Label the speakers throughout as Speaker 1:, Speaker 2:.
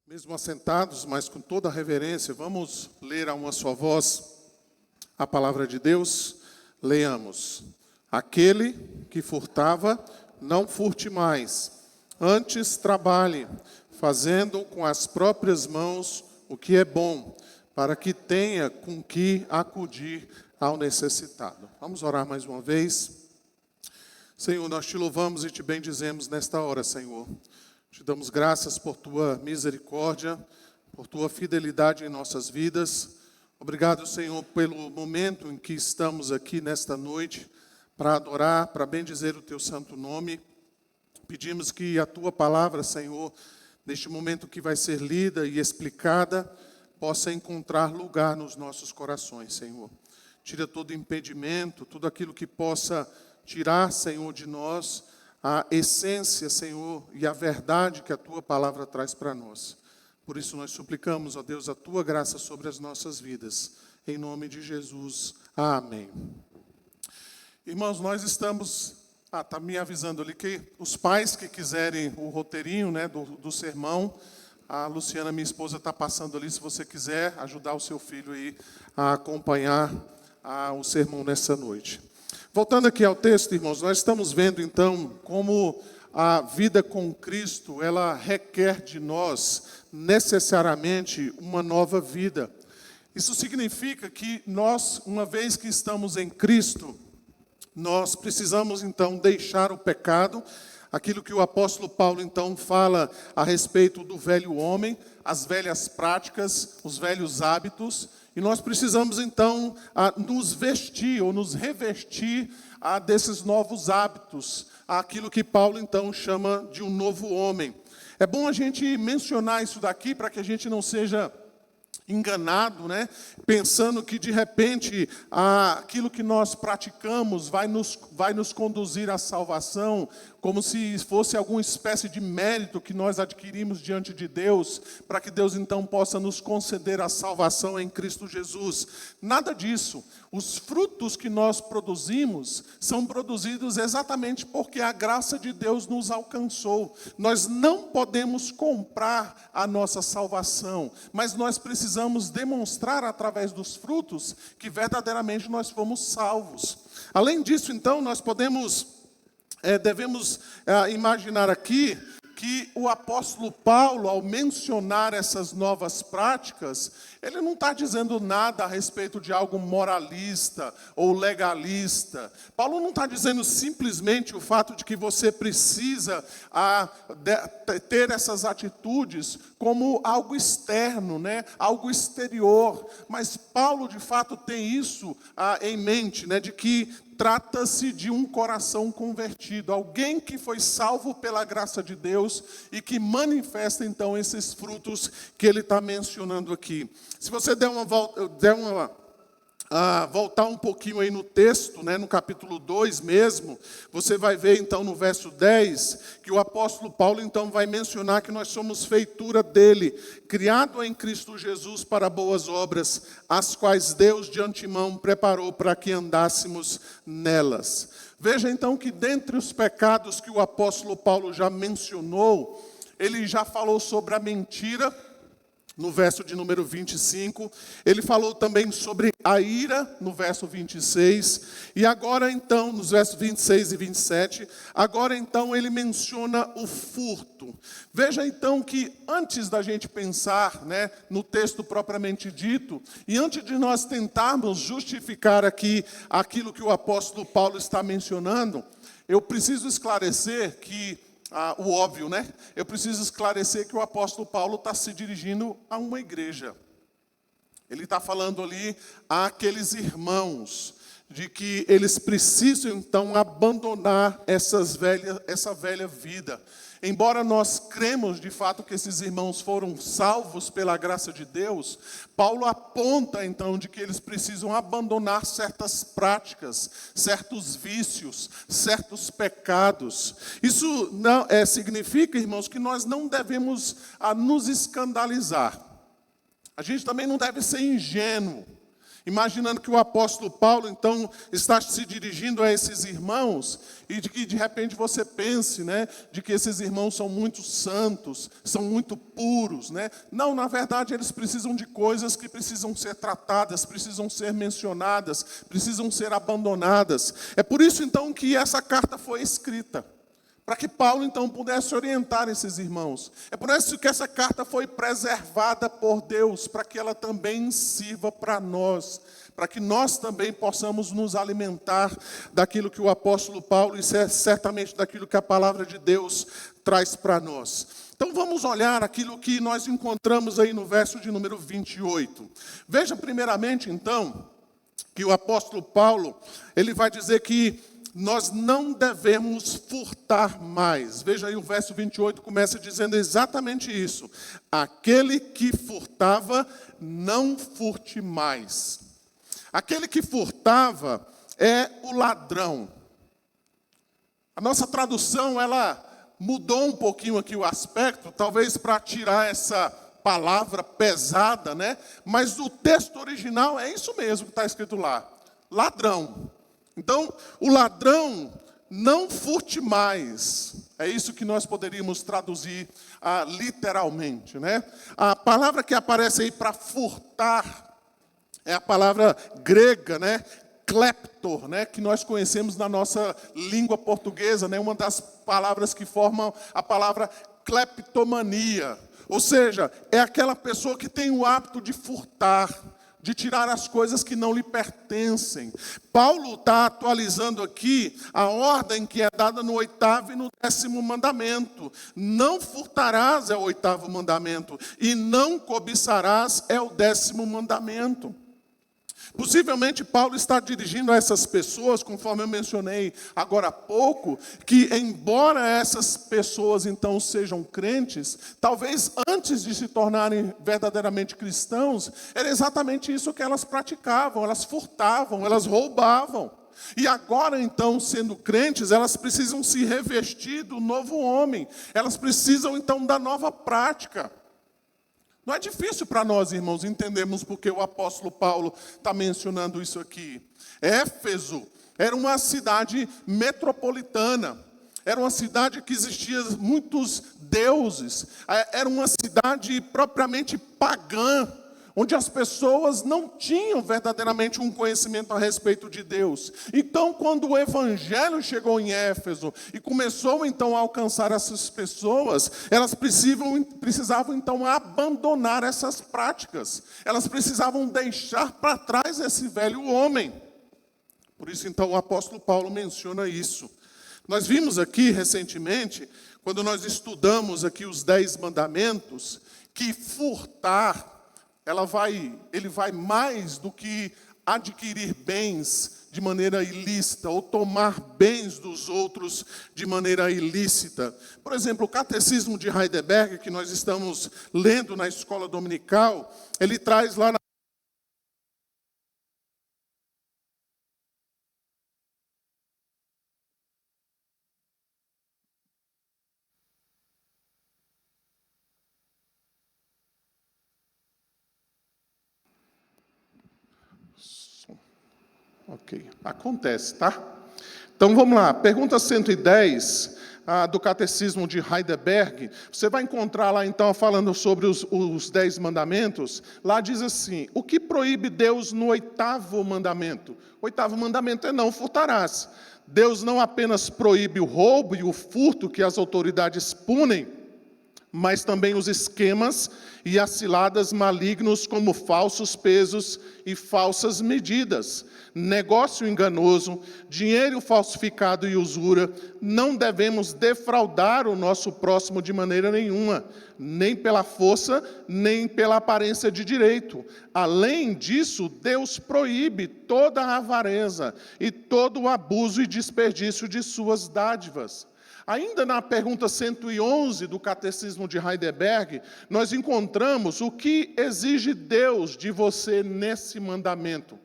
Speaker 1: Mesmo assentados, mas com toda a reverência, vamos ler a uma só voz a palavra de Deus. Leamos. Aquele que furtava, não furte mais. Antes trabalhe, fazendo com as próprias mãos o que é bom, para que tenha com que acudir ao necessitado. Vamos orar mais uma vez. Senhor, nós te louvamos e te bendizemos nesta hora, Senhor. Te damos graças por tua misericórdia, por tua fidelidade em nossas vidas. Obrigado, Senhor, pelo momento em que estamos aqui nesta noite para adorar, para bendizer o teu santo nome. Pedimos que a tua palavra, Senhor, neste momento que vai ser lida e explicada, possa encontrar lugar nos nossos corações, Senhor. Tira todo impedimento, tudo aquilo que possa tirar, Senhor, de nós a essência, Senhor, e a verdade que a Tua palavra traz para nós. Por isso nós suplicamos, ó Deus, a Tua graça sobre as nossas vidas. Em nome de Jesus. Amém. Irmãos, nós estamos... está me avisando ali que os pais que quiserem o roteirinho, né, do sermão, a Luciana, minha esposa, está passando ali, se você quiser ajudar o seu filho aí a acompanhar o sermão nessa noite. Voltando aqui ao texto, irmãos, nós estamos vendo, então, como a vida com Cristo, ela requer de nós, necessariamente, uma nova vida. Isso significa que nós, uma vez que estamos em Cristo, nós precisamos, então, deixar o pecado, aquilo que o apóstolo Paulo, então, fala a respeito do velho homem, as velhas práticas, os velhos hábitos. E nós precisamos, então, nos vestir ou nos revestir desses novos hábitos, aquilo que Paulo, então, chama de um novo homem. É bom a gente mencionar isso daqui para que a gente não seja enganado, né? Pensando que, de repente, aquilo que nós praticamos vai nos conduzir à salvação, como se fosse alguma espécie de mérito que nós adquirimos diante de Deus, para que Deus, então, possa nos conceder a salvação em Cristo Jesus. Nada disso. Os frutos que nós produzimos são produzidos exatamente porque a graça de Deus nos alcançou. Nós não podemos comprar a nossa salvação, mas nós precisamos demonstrar através dos frutos que verdadeiramente nós fomos salvos. Além disso, então, nós devemos imaginar aqui que o apóstolo Paulo, ao mencionar essas novas práticas, ele não está dizendo nada a respeito de algo moralista ou legalista. Paulo não está dizendo simplesmente o fato de que você precisa ter essas atitudes como algo externo, né? Algo exterior. Mas Paulo, de fato, tem isso em mente, né? De que trata-se de um coração convertido, alguém que foi salvo pela graça de Deus e que manifesta, então, esses frutos que ele está mencionando aqui. Se você voltar um pouquinho aí no texto, né, no capítulo 2 mesmo, você vai ver, então, no verso 10, que o apóstolo Paulo, então, vai mencionar que nós somos feitura dele, criado em Cristo Jesus para boas obras, as quais Deus de antemão preparou para que andássemos nelas. Veja, então, que dentre os pecados que o apóstolo Paulo já mencionou, ele já falou sobre a mentira. No verso de número 25, ele falou também sobre a ira, no verso 26, e agora então, nos versos 26 e 27, agora então ele menciona o furto. Veja então que antes da gente pensar, né, no texto propriamente dito, e antes de nós tentarmos justificar aqui aquilo que o apóstolo Paulo está mencionando, eu preciso esclarecer que o óbvio, né? Eu preciso esclarecer que o apóstolo Paulo está se dirigindo a uma igreja. Ele está falando ali àqueles irmãos, de que eles precisam, então, abandonar essa velha vida. Embora nós cremos, de fato, que esses irmãos foram salvos pela graça de Deus, Paulo aponta, então, de que eles precisam abandonar certas práticas, certos vícios, certos pecados. Isso não significa, irmãos, que nós não devemos nos escandalizar. A gente também não deve ser ingênuo Imaginando que o apóstolo Paulo, então, está se dirigindo a esses irmãos, e de que de repente você pense, né, de que esses irmãos são muito santos, são muito puros, né? Não, na verdade, eles precisam de coisas que precisam ser tratadas, precisam ser mencionadas, precisam ser abandonadas. É por isso, então, que essa carta foi escrita, para que Paulo, então, pudesse orientar esses irmãos. É por isso que essa carta foi preservada por Deus, para que ela também sirva para nós, para que nós também possamos nos alimentar daquilo que o apóstolo Paulo, e certamente daquilo que a palavra de Deus traz para nós. Então vamos olhar aquilo que nós encontramos aí no verso de número 28. Veja primeiramente, então, que o apóstolo Paulo, ele vai dizer que nós não devemos furtar mais. Veja aí o verso 28, começa dizendo exatamente isso. Aquele que furtava, não furte mais. Aquele que furtava é o ladrão. A nossa tradução, ela mudou um pouquinho aqui o aspecto, talvez para tirar essa palavra pesada, né? Mas o texto original é isso mesmo que está escrito lá. Ladrão. Então, o ladrão não furte mais. É isso que nós poderíamos traduzir literalmente, né? A palavra que aparece aí para furtar é a palavra grega, né? Kleptor, né? Que nós conhecemos na nossa língua portuguesa, né? Uma das palavras que formam a palavra cleptomania. Ou seja, é aquela pessoa que tem o hábito de furtar, de tirar as coisas que não lhe pertencem. Paulo está atualizando aqui a ordem que é dada no 8º e no 10º mandamento. Não furtarás é o 8º mandamento, e não cobiçarás é o 10º mandamento. Possivelmente Paulo está dirigindo a essas pessoas, conforme eu mencionei agora há pouco, que embora essas pessoas então sejam crentes, talvez antes de se tornarem verdadeiramente cristãos, era exatamente isso que elas praticavam, elas furtavam, elas roubavam. E agora então, sendo crentes, elas precisam se revestir do novo homem, elas precisam então da nova prática. Não é difícil para nós, irmãos, entendermos porque o apóstolo Paulo está mencionando isso aqui. Éfeso era uma cidade metropolitana. Era uma cidade que existia muitos deuses. Era uma cidade propriamente pagã, onde as pessoas não tinham verdadeiramente um conhecimento a respeito de Deus. Então, quando o evangelho chegou em Éfeso e começou então a alcançar essas pessoas, elas precisavam então abandonar essas práticas. Elas precisavam deixar para trás esse velho homem. Por isso então o apóstolo Paulo menciona isso. Nós vimos aqui recentemente, quando nós estudamos aqui os 10 mandamentos, que furtar, ele vai mais do que adquirir bens de maneira ilícita ou tomar bens dos outros de maneira ilícita. Por exemplo, o Catecismo de Heidelberg, que nós estamos lendo na escola dominical, ele traz lá na Ok, acontece, tá? Então vamos lá, pergunta 110 do Catecismo de Heidelberg. Você vai encontrar lá então falando sobre os 10 mandamentos. Lá diz assim: o que proíbe Deus no 8º mandamento? O 8º mandamento é não furtarás. Deus não apenas proíbe o roubo e o furto que as autoridades punem, mas também os esquemas e as ciladas malignos como falsos pesos e falsas medidas, negócio enganoso, dinheiro falsificado e usura. Não devemos defraudar o nosso próximo de maneira nenhuma, nem pela força, nem pela aparência de direito. Além disso, Deus proíbe toda a avareza e todo o abuso e desperdício de suas dádivas. Ainda na pergunta 111 do Catecismo de Heidelberg, nós encontramos o que exige Deus de você nesse mandamento.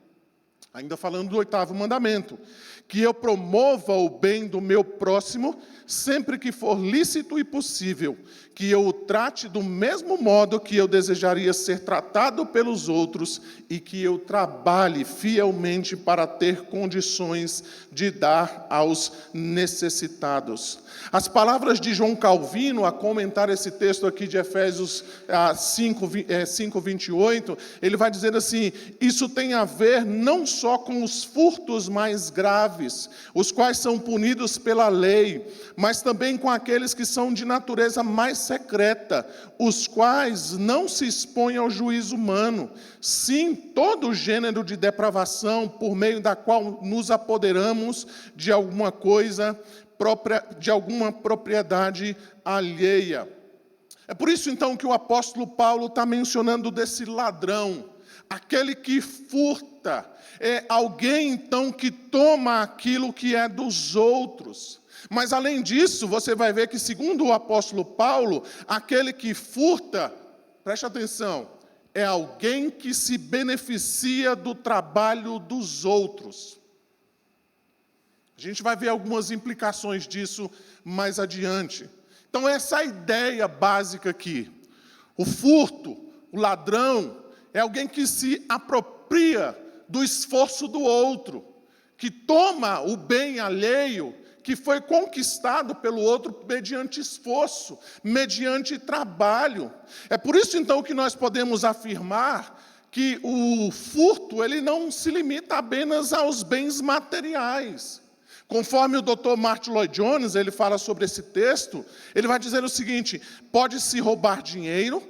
Speaker 1: Ainda falando do 8º mandamento, que eu promova o bem do meu próximo sempre que for lícito e possível, que eu o trate do mesmo modo que eu desejaria ser tratado pelos outros e que eu trabalhe fielmente para ter condições de dar aos necessitados. As palavras de João Calvino, a comentar esse texto aqui de Efésios 5:28, ele vai dizer assim: isso tem a ver não só com os furtos mais graves, os quais são punidos pela lei, mas também com aqueles que são de natureza mais secreta, os quais não se expõem ao juízo humano. Sim, todo gênero de depravação por meio da qual nos apoderamos de alguma coisa própria, de alguma propriedade alheia. É por isso, então, que o apóstolo Paulo está mencionando desse ladrão, aquele que furta, é alguém, então, que toma aquilo que é dos outros. Mas, além disso, você vai ver que, segundo o apóstolo Paulo, aquele que furta, preste atenção, é alguém que se beneficia do trabalho dos outros. A gente vai ver algumas implicações disso mais adiante. Então, essa é a ideia básica aqui. O furto, o ladrão, é alguém que se apropria do esforço do outro, que toma o bem alheio, que foi conquistado pelo outro mediante esforço, mediante trabalho. É por isso, então, que nós podemos afirmar que o furto ele não se limita apenas aos bens materiais. Conforme o Dr. Martin Lloyd Jones, ele fala sobre esse texto, ele vai dizer o seguinte: pode-se roubar dinheiro,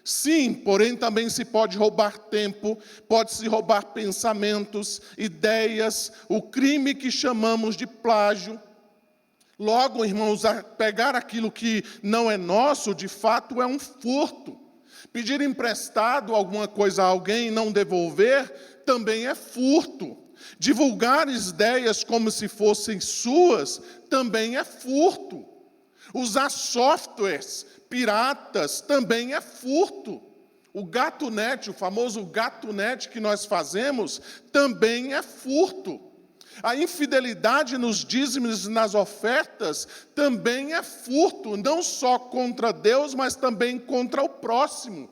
Speaker 1: sim, porém também se pode roubar tempo, pode-se roubar pensamentos, ideias, o crime que chamamos de plágio. Logo, irmãos, pegar aquilo que não é nosso, de fato, é um furto. Pedir emprestado alguma coisa a alguém e não devolver, também é furto. Divulgar ideias como se fossem suas, também é furto. Usar softwares piratas, também é furto. O GatoNet, o famoso GatoNet que nós fazemos, também é furto. A infidelidade nos dízimos e nas ofertas também é furto, não só contra Deus, mas também contra o próximo.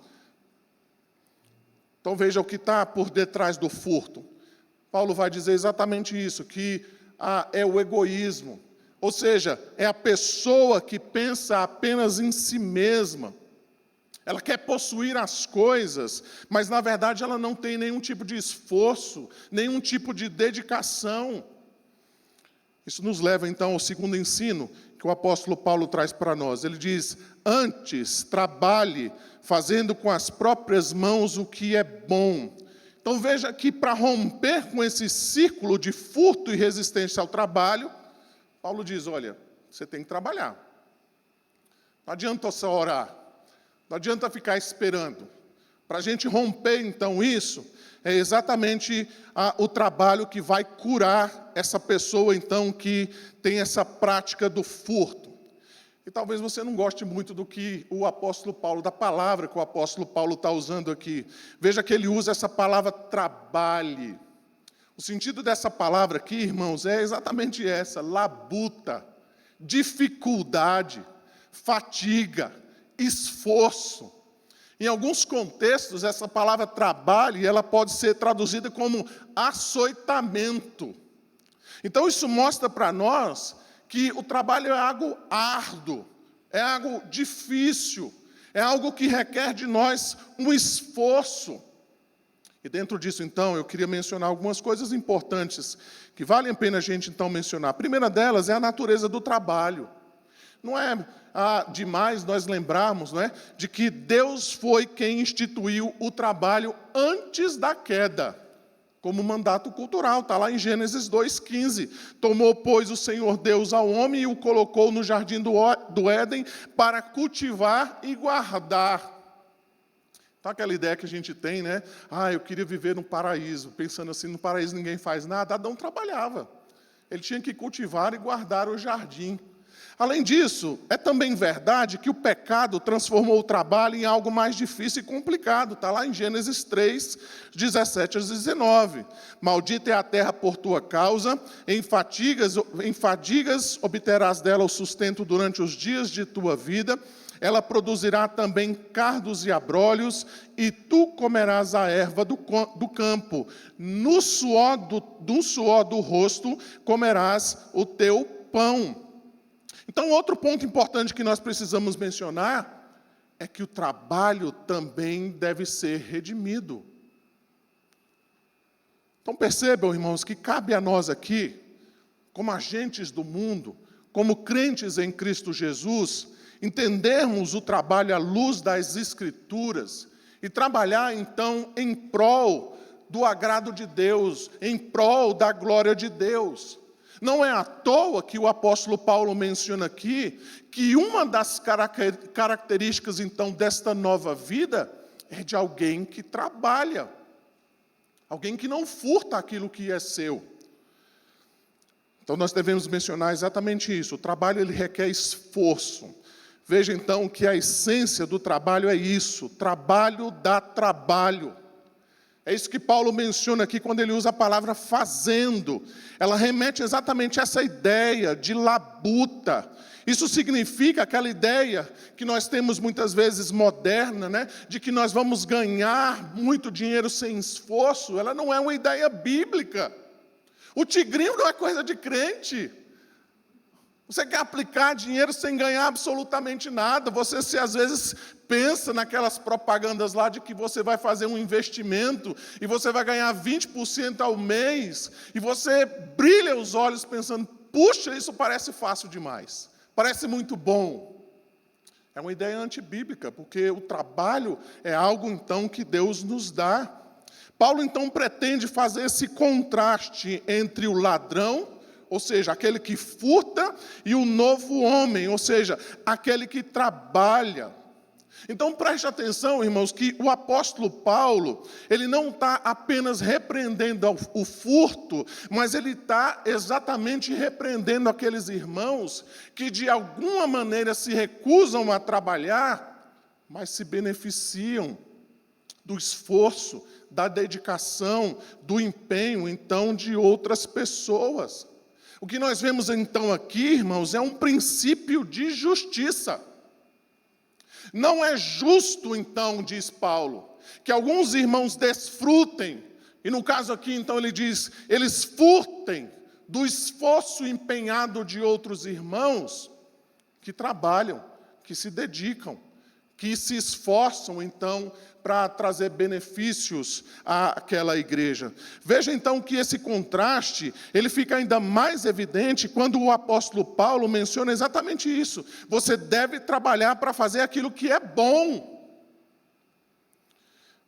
Speaker 1: Então veja o que está por detrás do furto. Paulo vai dizer exatamente isso, que é o egoísmo. Ou seja, é a pessoa que pensa apenas em si mesma. Ela quer possuir as coisas, mas na verdade ela não tem nenhum tipo de esforço, nenhum tipo de dedicação. Isso nos leva então ao segundo ensino que o apóstolo Paulo traz para nós. Ele diz: antes trabalhe fazendo com as próprias mãos o que é bom. Então veja que para romper com esse círculo de furto e resistência ao trabalho, Paulo diz: olha, você tem que trabalhar. Não adianta só orar. Não adianta ficar esperando. Para a gente romper, então, isso, é exatamente o trabalho que vai curar essa pessoa, então, que tem essa prática do furto. E talvez você não goste muito do que o apóstolo Paulo, da palavra que o apóstolo Paulo está usando aqui. Veja que ele usa essa palavra trabalhe. O sentido dessa palavra aqui, irmãos, é exatamente essa: labuta, dificuldade, fatiga, esforço. Em alguns contextos, essa palavra trabalho, ela pode ser traduzida como açoitamento. Então, isso mostra para nós que o trabalho é algo árduo, é algo difícil, é algo que requer de nós um esforço. E dentro disso, então, eu queria mencionar algumas coisas importantes que vale a pena a gente, então, mencionar. A primeira delas é a natureza do trabalho. Não é demais nós lembrarmos, não é, de que Deus foi quem instituiu o trabalho antes da queda, como mandato cultural, está lá em Gênesis 2,15. Tomou, pois, o Senhor Deus ao homem e o colocou no jardim do Éden para cultivar e guardar. Então, aquela ideia que a gente tem, né? Eu queria viver no paraíso. Pensando assim, no paraíso ninguém faz nada. Adão trabalhava. Ele tinha que cultivar e guardar o jardim. Além disso, é também verdade que o pecado transformou o trabalho em algo mais difícil e complicado. Está lá em Gênesis 3, 17 a 19. Maldita é a terra por tua causa, em fadigas obterás dela o sustento durante os dias de tua vida. Ela produzirá também cardos e abrolhos, e tu comerás a erva do campo. No suor do rosto comerás o teu pão. Então, outro ponto importante que nós precisamos mencionar é que o trabalho também deve ser redimido. Então, percebam, irmãos, que cabe a nós aqui, como agentes do mundo, como crentes em Cristo Jesus, entendermos o trabalho à luz das Escrituras e trabalhar, então, em prol do agrado de Deus, em prol da glória de Deus. Não é à toa que o apóstolo Paulo menciona aqui que uma das características, então, desta nova vida é de alguém que trabalha, alguém que não furta aquilo que é seu. Então, nós devemos mencionar exatamente isso. O trabalho, ele requer esforço. Veja, então, que a essência do trabalho é isso. Trabalho dá trabalho. É isso que Paulo menciona aqui quando ele usa a palavra fazendo. Ela remete exatamente a essa ideia de labuta. Isso significa aquela ideia que nós temos muitas vezes moderna, né? De que nós vamos ganhar muito dinheiro sem esforço. Ela não é uma ideia bíblica. O tigrinho não é coisa de crente. Você quer aplicar dinheiro sem ganhar absolutamente nada. Você, às vezes, pensa naquelas propagandas lá de que você vai fazer um investimento e você vai ganhar 20% ao mês. E você brilha os olhos pensando, puxa, isso parece fácil demais. Parece muito bom. É uma ideia antibíblica, porque o trabalho é algo, então, que Deus nos dá. Paulo, então, pretende fazer esse contraste entre o ladrão, ou seja, aquele que furta, e o novo homem, ou seja, aquele que trabalha. Então, preste atenção, irmãos, que o apóstolo Paulo, ele não está apenas repreendendo o furto, mas ele está exatamente repreendendo aqueles irmãos que, de alguma maneira, se recusam a trabalhar, mas se beneficiam do esforço, da dedicação, do empenho, então, de outras pessoas. O que nós vemos então aqui, irmãos, é um princípio de justiça. Não é justo, então, diz Paulo, que alguns irmãos desfrutem, e no caso aqui, então, ele diz, eles furtem do esforço empenhado de outros irmãos que trabalham, que se dedicam, que se esforçam, então, para trazer benefícios àquela igreja. Veja, então, que esse contraste, ele fica ainda mais evidente quando o apóstolo Paulo menciona exatamente isso. Você deve trabalhar para fazer aquilo que é bom.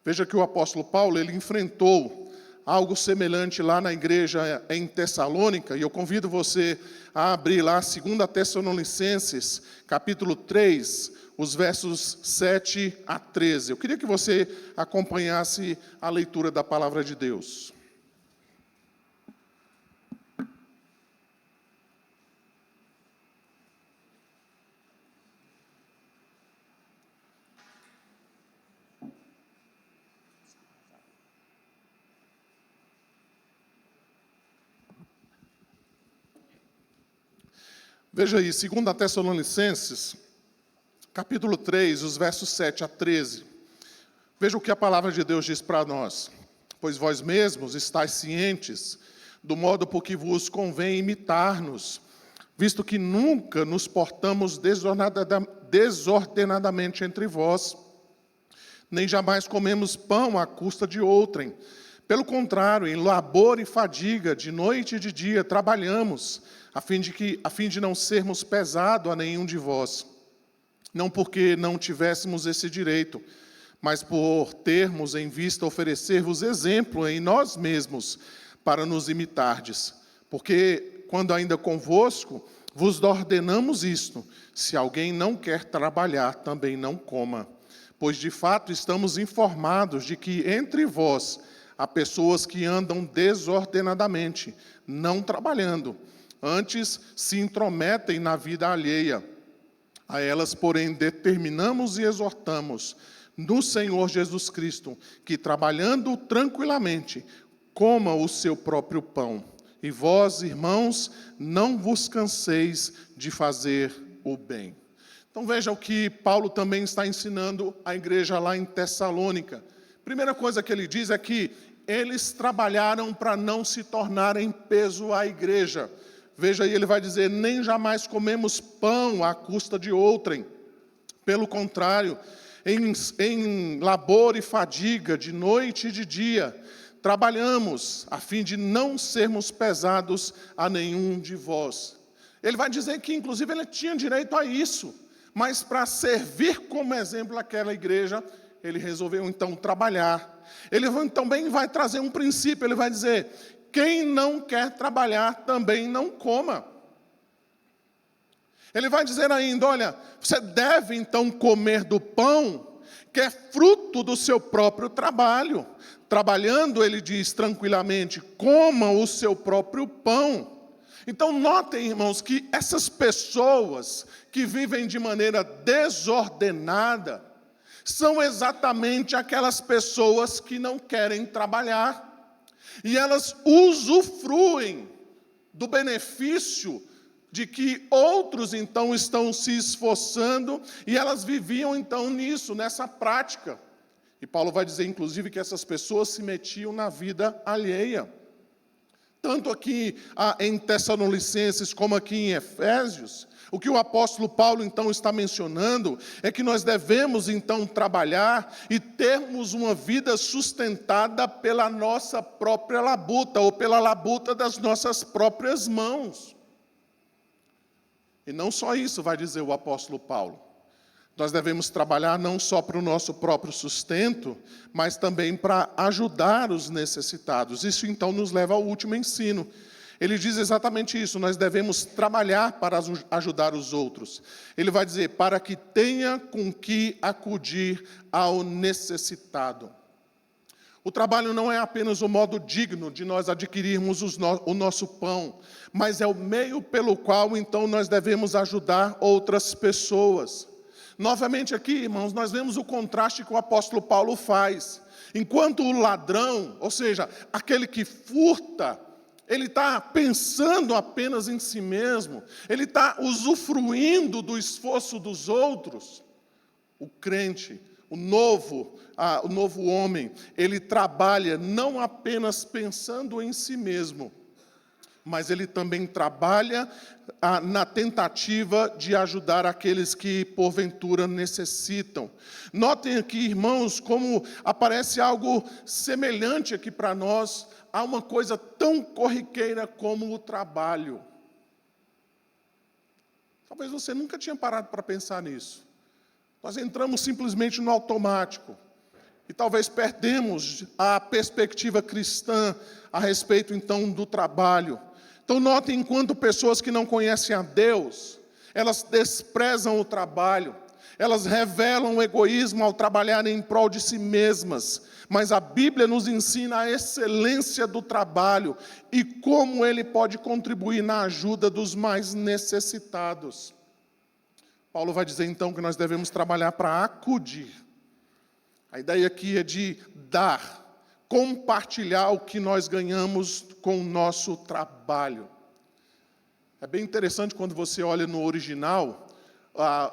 Speaker 1: Veja que o apóstolo Paulo, ele enfrentou algo semelhante lá na igreja em Tessalônica, e eu convido você a abrir lá 2 Tessalonicenses, capítulo 3, os versos 7 a 13. Eu queria que você acompanhasse a leitura da palavra de Deus. Veja aí, 2 Tessalonicenses, capítulo 3, os versos 7 a 13. Veja o que a palavra de Deus diz para nós. Pois vós mesmos estáis cientes do modo por que vos convém imitar-nos, visto que nunca nos portamos desordenadamente entre vós, nem jamais comemos pão à custa de outrem. Pelo contrário, em labor e fadiga, de noite e de dia, trabalhamos, a fim de não sermos pesado a nenhum de vós. Não porque não tivéssemos esse direito, mas por termos em vista oferecer-vos exemplo em nós mesmos, para nos imitardes. Porque, quando ainda convosco, vos ordenamos isto: se alguém não quer trabalhar, também não coma. Pois, de fato, estamos informados de que entre vós há pessoas que andam desordenadamente, não trabalhando. antes se intrometem na vida alheia. A elas, porém, determinamos e exortamos, no Senhor Jesus Cristo, que trabalhando tranquilamente, coma o seu próprio pão. E vós, irmãos, não vos canseis de fazer o bem. Então veja o que Paulo também está ensinando à igreja lá em Tessalônica. Primeira coisa que ele diz é que eles trabalharam para não se tornarem peso à igreja. Veja aí, ele vai dizer, nem jamais comemos pão à custa de outrem. Pelo contrário, em labor e fadiga, de noite e de dia, trabalhamos a fim de não sermos pesados a nenhum de vós. Ele vai dizer que, inclusive, ele tinha direito a isso, mas para servir como exemplo àquela igreja, ele resolveu então trabalhar. Ele também vai trazer um princípio, ele vai dizer, quem não quer trabalhar também não coma. Ele vai dizer ainda, olha, você deve então comer do pão, que é fruto do seu próprio trabalho. Trabalhando, ele diz tranquilamente, coma o seu próprio pão. Então notem, irmãos, que essas pessoas que vivem de maneira desordenada, são exatamente aquelas pessoas que não querem trabalhar. E elas usufruem do benefício de que outros, então, estão se esforçando, e elas viviam, então, nisso, nessa prática. E Paulo vai dizer, inclusive, que essas pessoas se metiam na vida alheia. Tanto aqui em Tessalonicenses, como aqui em Efésios, o que o apóstolo Paulo, então, está mencionando é que nós devemos, então, trabalhar e termos uma vida sustentada pela nossa própria labuta, ou pela labuta das nossas próprias mãos. E não só isso, vai dizer o apóstolo Paulo. Nós devemos trabalhar não só para o nosso próprio sustento, mas também para ajudar os necessitados. Isso, então, nos leva ao último ensino. Ele diz exatamente isso, nós devemos trabalhar para ajudar os outros. Ele vai dizer, para que tenha com que acudir ao necessitado. O trabalho não é apenas o modo digno de nós adquirirmos o nosso pão, mas é o meio pelo qual, então, nós devemos ajudar outras pessoas. Novamente aqui, irmãos, nós vemos o contraste que o apóstolo Paulo faz. Enquanto o ladrão, ou seja, aquele que furta, ele está pensando apenas em si mesmo, ele está usufruindo do esforço dos outros. O crente, o novo homem, ele trabalha não apenas pensando em si mesmo, mas ele também trabalha na tentativa de ajudar aqueles que porventura necessitam. Notem aqui, irmãos, como aparece algo semelhante aqui para nós, há uma coisa tão corriqueira como o trabalho. Talvez você nunca tinha parado para pensar nisso. Nós entramos simplesmente no automático. E talvez perdemos a perspectiva cristã a respeito, então, do trabalho. Então, notem, enquanto pessoas que não conhecem a Deus, elas desprezam o trabalho, elas revelam o egoísmo ao trabalhar em prol de si mesmas. Mas a Bíblia nos ensina a excelência do trabalho e como ele pode contribuir na ajuda dos mais necessitados. Paulo vai dizer, então, que nós devemos trabalhar para acudir. A ideia aqui é de dar, compartilhar o que nós ganhamos com o nosso trabalho. É bem interessante quando você olha no original,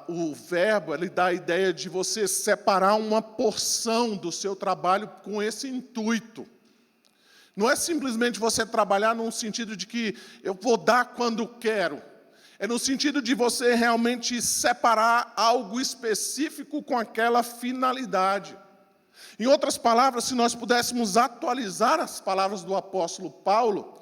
Speaker 1: o verbo ele dá a ideia de você separar uma porção do seu trabalho com esse intuito. Não é simplesmente você trabalhar num sentido de que eu vou dar quando quero. É no sentido de você realmente separar algo específico com aquela finalidade. Em outras palavras, se nós pudéssemos atualizar as palavras do apóstolo Paulo,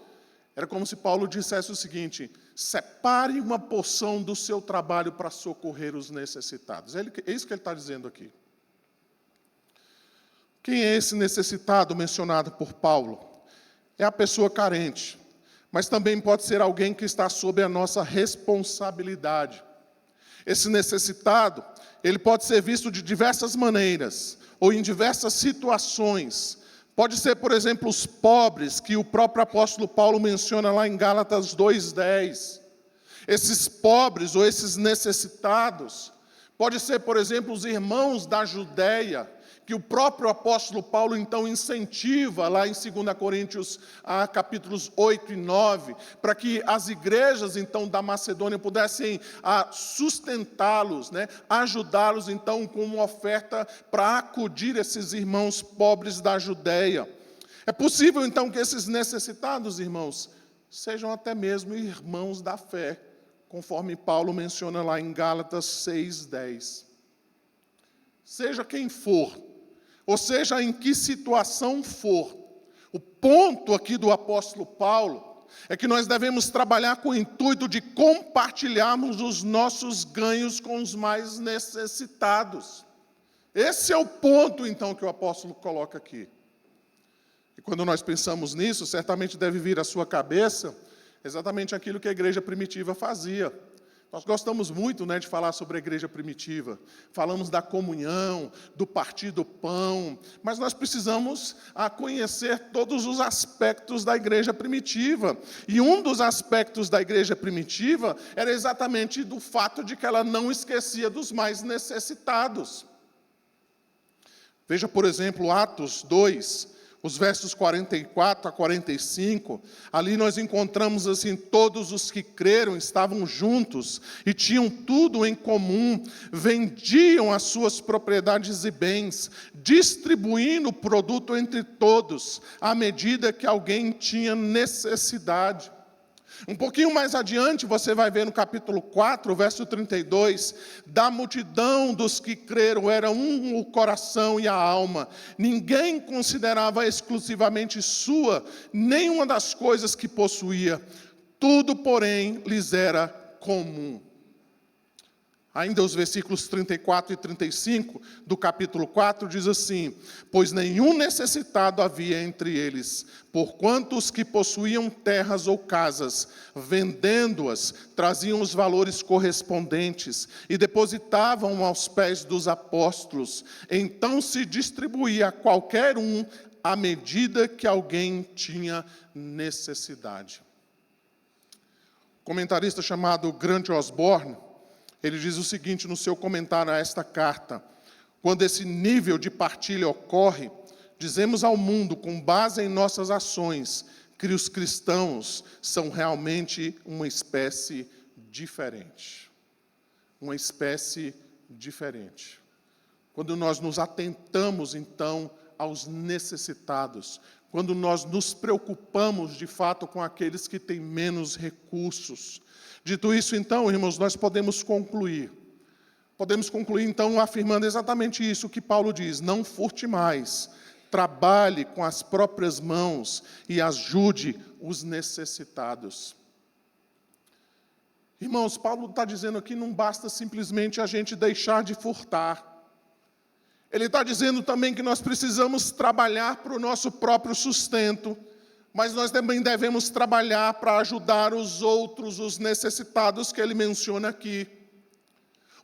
Speaker 1: era como se Paulo dissesse o seguinte: separe uma porção do seu trabalho para socorrer os necessitados. É isso que ele está dizendo aqui. Quem é esse necessitado mencionado por Paulo? É a pessoa carente, mas também pode ser alguém que está sob a nossa responsabilidade. Esse necessitado, ele pode ser visto de diversas maneiras, ou em diversas situações. Pode ser, por exemplo, os pobres, que o próprio apóstolo Paulo menciona lá em Gálatas 2:10. Esses pobres ou esses necessitados. Pode ser, por exemplo, os irmãos da Judéia, que o próprio apóstolo Paulo, então, incentiva lá em 2 Coríntios, capítulos 8 e 9, para que as igrejas, então, da Macedônia pudessem sustentá-los, né, ajudá-los, então, com uma oferta para acudir esses irmãos pobres da Judéia. É possível, então, que esses necessitados, irmãos, sejam até mesmo irmãos da fé, conforme Paulo menciona lá em Gálatas 6:10. Seja quem for, ou seja, em que situação for, o ponto aqui do apóstolo Paulo é que nós devemos trabalhar com o intuito de compartilharmos os nossos ganhos com os mais necessitados. Esse é o ponto, então, que o apóstolo coloca aqui. E quando nós pensamos nisso, certamente deve vir à sua cabeça exatamente aquilo que a igreja primitiva fazia. Nós gostamos muito, né, de falar sobre a igreja primitiva. Falamos da comunhão, do partir do pão, mas nós precisamos conhecer todos os aspectos da igreja primitiva. E um dos aspectos da igreja primitiva era exatamente do fato de que ela não esquecia dos mais necessitados. Veja, por exemplo, Atos 2, os versos 44 a 45, ali nós encontramos assim, todos os que creram estavam juntos e tinham tudo em comum, vendiam as suas propriedades e bens, distribuindo o produto entre todos, à medida que alguém tinha necessidade. Um pouquinho mais adiante, você vai ver no capítulo 4, verso 32, da multidão dos que creram, era um o coração e a alma. Ninguém considerava exclusivamente sua nenhuma das coisas que possuía. Tudo, porém, lhes era comum. Ainda os versículos 34 e 35 do capítulo 4 diz assim: pois nenhum necessitado havia entre eles, porquanto os que possuíam terras ou casas, vendendo-as, traziam os valores correspondentes e depositavam aos pés dos apóstolos. Então se distribuía a qualquer um à medida que alguém tinha necessidade. Um comentarista chamado Grant Osborne, ele diz o seguinte no seu comentário a esta carta: quando esse nível de partilha ocorre, dizemos ao mundo, com base em nossas ações, que os cristãos são realmente uma espécie diferente. Uma espécie diferente. Quando nós nos atentamos, então, aos necessitados, quando nós nos preocupamos, de fato, com aqueles que têm menos recursos. Dito isso, então, irmãos, nós podemos concluir. Podemos concluir, então, afirmando exatamente isso que Paulo diz: não furte mais, trabalhe com as próprias mãos e ajude os necessitados. Irmãos, Paulo está dizendo aqui, não basta simplesmente a gente deixar de furtar. Ele está dizendo também que nós precisamos trabalhar para o nosso próprio sustento, mas nós também devemos trabalhar para ajudar os outros, os necessitados que ele menciona aqui.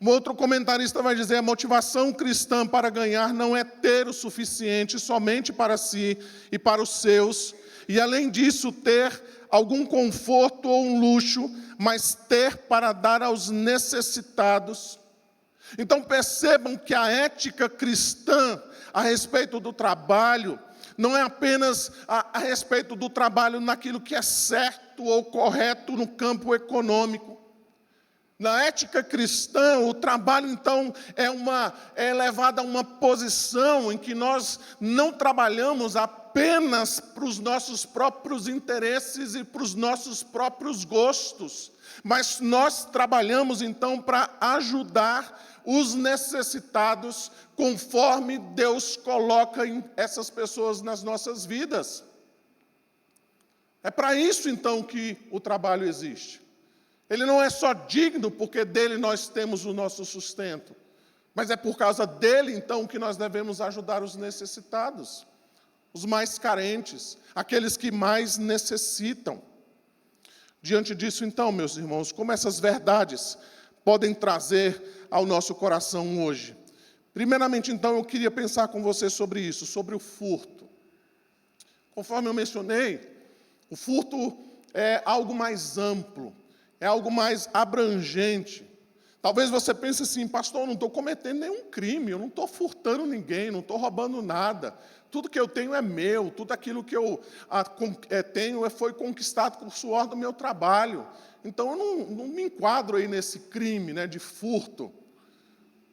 Speaker 1: Um outro comentarista vai dizer: a motivação cristã para ganhar não é ter o suficiente somente para si e para os seus, e além disso ter algum conforto ou um luxo, mas ter para dar aos necessitados. Então percebam que a ética cristã a respeito do trabalho não é apenas a respeito do trabalho naquilo que é certo ou correto no campo econômico. Na ética cristã, o trabalho, então, é levado a uma posição em que nós não trabalhamos apenas para os nossos próprios interesses e para os nossos próprios gostos, mas nós trabalhamos, então, para ajudar os necessitados, conforme Deus coloca essas pessoas nas nossas vidas. É para isso, então, que o trabalho existe. Ele não é só digno porque dele nós temos o nosso sustento, mas é por causa dele, então, que nós devemos ajudar os necessitados, os mais carentes, aqueles que mais necessitam. Diante disso, então, meus irmãos, como essas verdades podem trazer ao nosso coração hoje? Primeiramente, então, eu queria pensar com você sobre isso, sobre o furto. Conforme eu mencionei, o furto é algo mais amplo, é algo mais abrangente. Talvez você pense assim, pastor, eu não estou cometendo nenhum crime, eu não estou furtando ninguém, não estou roubando nada. Tudo que eu tenho é meu, tudo aquilo que eu tenho foi conquistado com o suor do meu trabalho. Então eu não me enquadro aí nesse crime, né, de furto.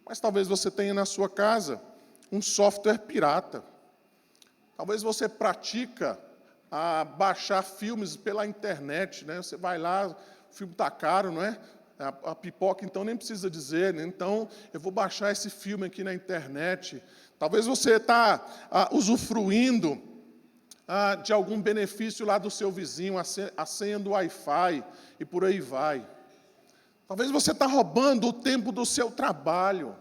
Speaker 1: Mas talvez você tenha na sua casa um software pirata. Talvez você pratica baixar filmes pela internet, né? Você vai lá, o filme está caro, não é? A pipoca, então, nem precisa dizer, né? Então, eu vou baixar esse filme aqui na internet. Talvez você está usufruindo de algum benefício lá do seu vizinho, a senha do Wi-Fi, e por aí vai. Talvez você está roubando o tempo do seu trabalho.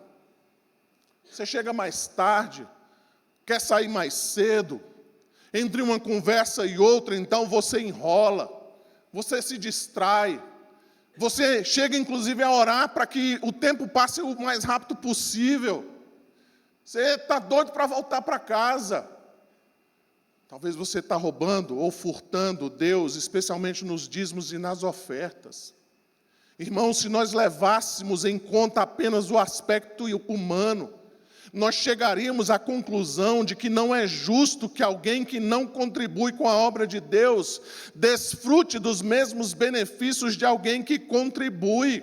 Speaker 1: Você chega mais tarde, quer sair mais cedo, entre uma conversa e outra, então você enrola, você se distrai, você chega inclusive a orar para que o tempo passe o mais rápido possível. Você está doido para voltar para casa. Talvez você está roubando ou furtando Deus, especialmente nos dízimos e nas ofertas. Irmãos, se nós levássemos em conta apenas o aspecto humano, nós chegaríamos à conclusão de que não é justo que alguém que não contribui com a obra de Deus desfrute dos mesmos benefícios de alguém que contribui.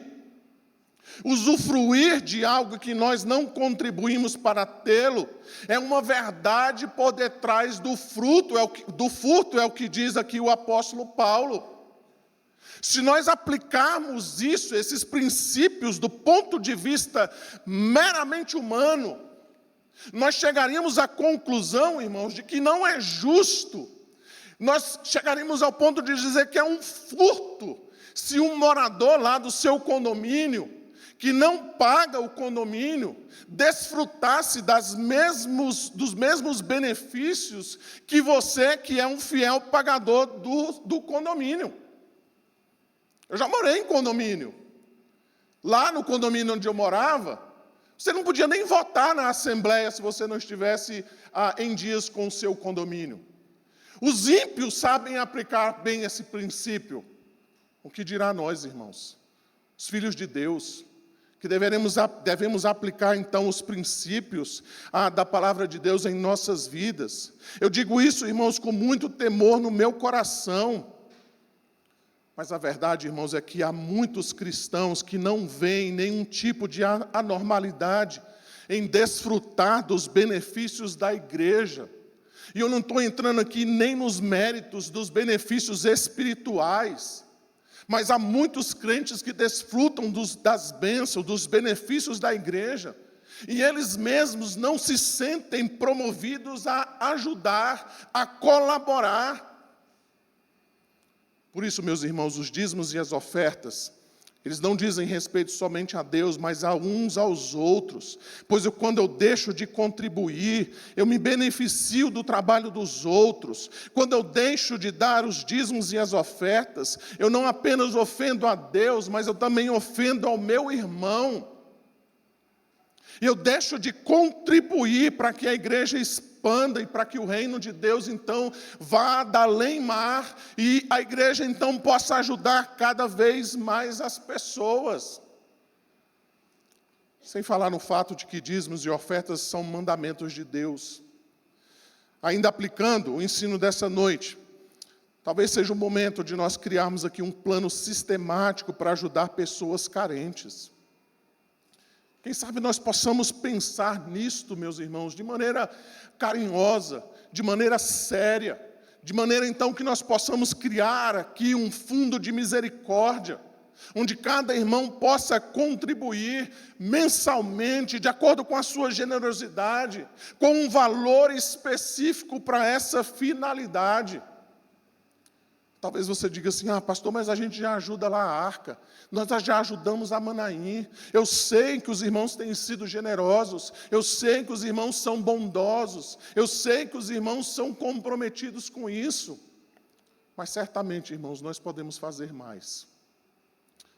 Speaker 1: Usufruir de algo que nós não contribuímos para tê-lo é uma verdade por detrás do furto, é o que diz aqui o apóstolo Paulo. Se nós aplicarmos esses princípios do ponto de vista meramente humano, nós chegaríamos à conclusão, irmãos, de que não é justo. Nós chegaríamos ao ponto de dizer que é um furto se um morador lá do seu condomínio, que não paga o condomínio, desfrutasse dos mesmos benefícios que você, que é um fiel pagador do condomínio. Eu já morei em condomínio. Lá no condomínio onde eu morava, você não podia nem votar na assembleia se você não estivesse em dias com o seu condomínio. Os ímpios sabem aplicar bem esse princípio. O que dirá nós, irmãos? Os filhos de Deus, que devemos aplicar, então, os princípios da palavra de Deus em nossas vidas. Eu digo isso, irmãos, com muito temor no meu coração. Mas a verdade, irmãos, é que há muitos cristãos que não veem nenhum tipo de anormalidade em desfrutar dos benefícios da igreja. E eu não estou entrando aqui nem nos méritos dos benefícios espirituais, mas há muitos crentes que desfrutam das bênçãos, dos benefícios da igreja, e eles mesmos não se sentem promovidos a ajudar, a colaborar. Por isso, meus irmãos, os dízimos e as ofertas, eles não dizem respeito somente a Deus, mas a uns aos outros. Pois quando eu deixo de contribuir, eu me beneficio do trabalho dos outros. Quando eu deixo de dar os dízimos e as ofertas, eu não apenas ofendo a Deus, mas eu também ofendo ao meu irmão. Eu deixo de contribuir para que a igreja expanda e para que o reino de Deus, então, vá da além-mar e a igreja, então, possa ajudar cada vez mais as pessoas. Sem falar no fato de que dízimos e ofertas são mandamentos de Deus. Ainda aplicando o ensino dessa noite, talvez seja o momento de nós criarmos aqui um plano sistemático para ajudar pessoas carentes. Quem sabe nós possamos pensar nisto, meus irmãos, de maneira carinhosa, de maneira séria, de maneira então que nós possamos criar aqui um fundo de misericórdia, onde cada irmão possa contribuir mensalmente, de acordo com a sua generosidade, com um valor específico para essa finalidade. Talvez você diga assim, pastor, mas a gente já ajuda lá a Arca, nós já ajudamos a Manaim, eu sei que os irmãos têm sido generosos, eu sei que os irmãos são bondosos, eu sei que os irmãos são comprometidos com isso, mas certamente, irmãos, nós podemos fazer mais,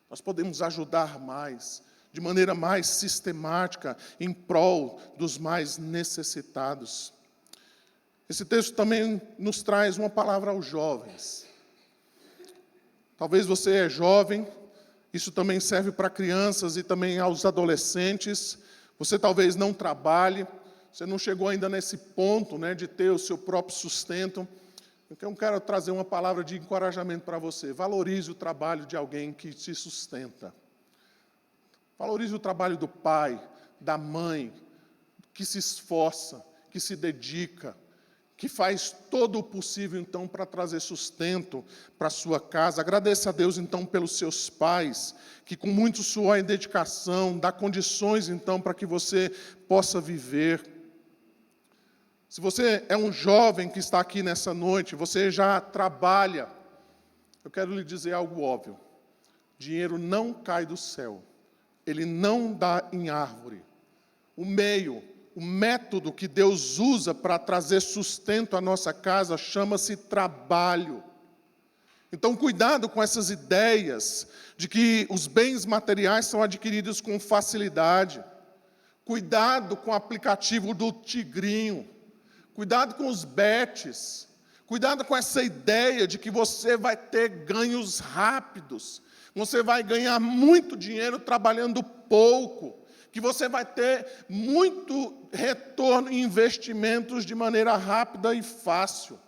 Speaker 1: nós podemos ajudar mais, de maneira mais sistemática, em prol dos mais necessitados. Esse texto também nos traz uma palavra aos jovens. Talvez você é jovem, isso também serve para crianças e também aos adolescentes. Você talvez não trabalhe, você não chegou ainda nesse ponto, né, de ter o seu próprio sustento. Então, eu quero trazer uma palavra de encorajamento para você. Valorize o trabalho de alguém que te sustenta. Valorize o trabalho do pai, da mãe, que se esforça, que se dedica, que faz todo o possível, então, para trazer sustento para a sua casa. Agradeça a Deus, então, pelos seus pais, que com muito suor e dedicação, dá condições, então, para que você possa viver. Se você é um jovem que está aqui nessa noite, você já trabalha, eu quero lhe dizer algo óbvio. Dinheiro não cai do céu, ele não dá em árvore. O método que Deus usa para trazer sustento à nossa casa chama-se trabalho. Então, cuidado com essas ideias de que os bens materiais são adquiridos com facilidade. Cuidado com o aplicativo do tigrinho. Cuidado com os bets. Cuidado com essa ideia de que você vai ter ganhos rápidos. Você vai ganhar muito dinheiro trabalhando pouco. Que você vai ter muito retorno em investimentos de maneira rápida e fácil.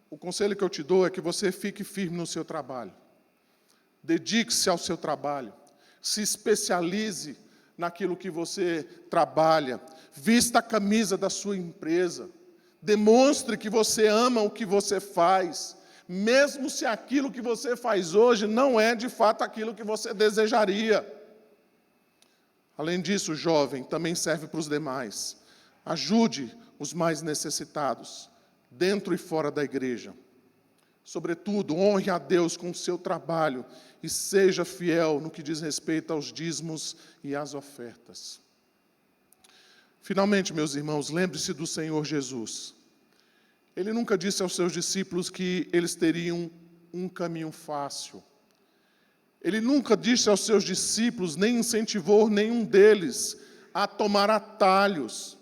Speaker 1: O conselho que eu te dou é que você fique firme no seu trabalho. Dedique-se ao seu trabalho. Se especialize naquilo que você trabalha. Vista a camisa da sua empresa. Demonstre que você ama o que você faz. Mesmo se aquilo que você faz hoje não é de fato aquilo que você desejaria. Além disso, jovem, também serve para os demais. Ajude os mais necessitados, dentro e fora da igreja. Sobretudo, honre a Deus com o seu trabalho e seja fiel no que diz respeito aos dízimos e às ofertas. Finalmente, meus irmãos, lembre-se do Senhor Jesus. Ele nunca disse aos seus discípulos que eles teriam um caminho fácil. Ele nunca disse aos seus discípulos, nem incentivou nenhum deles a tomar atalhos.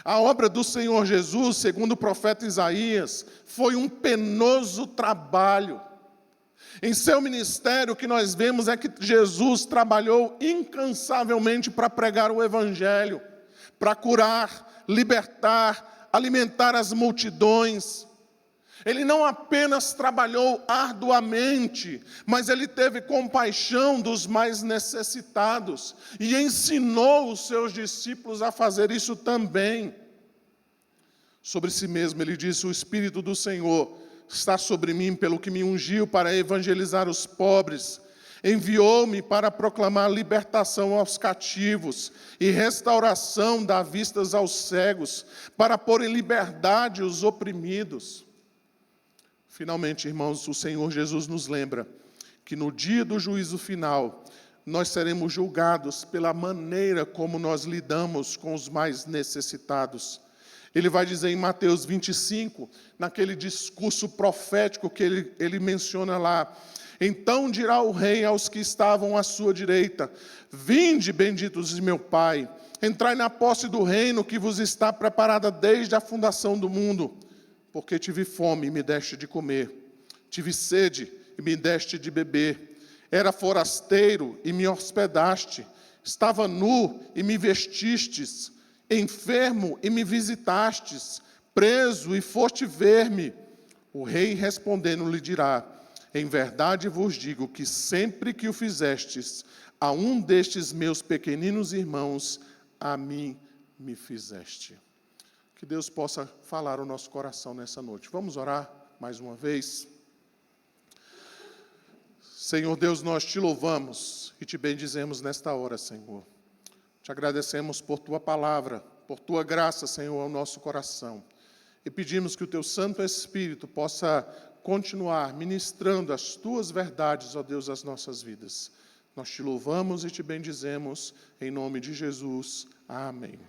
Speaker 1: A obra do Senhor Jesus, segundo o profeta Isaías, foi um penoso trabalho. Em seu ministério, o que nós vemos é que Jesus trabalhou incansavelmente para pregar o Evangelho, para curar, libertar, alimentar as multidões. Ele não apenas trabalhou arduamente, mas ele teve compaixão dos mais necessitados e ensinou os seus discípulos a fazer isso também. Sobre si mesmo, ele disse: o Espírito do Senhor está sobre mim, pelo que me ungiu para evangelizar os pobres. Enviou-me para proclamar libertação aos cativos e restauração da vista aos cegos, para pôr em liberdade os oprimidos. Finalmente, irmãos, o Senhor Jesus nos lembra que no dia do juízo final, nós seremos julgados pela maneira como nós lidamos com os mais necessitados. Ele vai dizer em Mateus 25, naquele discurso profético que ele menciona lá: então dirá o rei aos que estavam à sua direita: vinde, benditos de meu Pai, entrai na posse do reino que vos está preparada desde a fundação do mundo. Porque tive fome e me deste de comer, tive sede e me deste de beber, era forasteiro e me hospedaste, estava nu e me vestistes, enfermo e me visitastes, preso e foste ver-me. O rei respondendo lhe dirá: em verdade vos digo que sempre que o fizestes a um destes meus pequeninos irmãos, a mim me fizeste. Que Deus possa falar ao nosso coração nessa noite. Vamos orar mais uma vez. Senhor Deus, nós te louvamos e te bendizemos nesta hora, Senhor. Te agradecemos por tua palavra, por tua graça, Senhor, ao nosso coração. E pedimos que o teu Santo Espírito possa continuar ministrando as tuas verdades, ó Deus, às nossas vidas. Nós te louvamos e te bendizemos em nome de Jesus. Amém.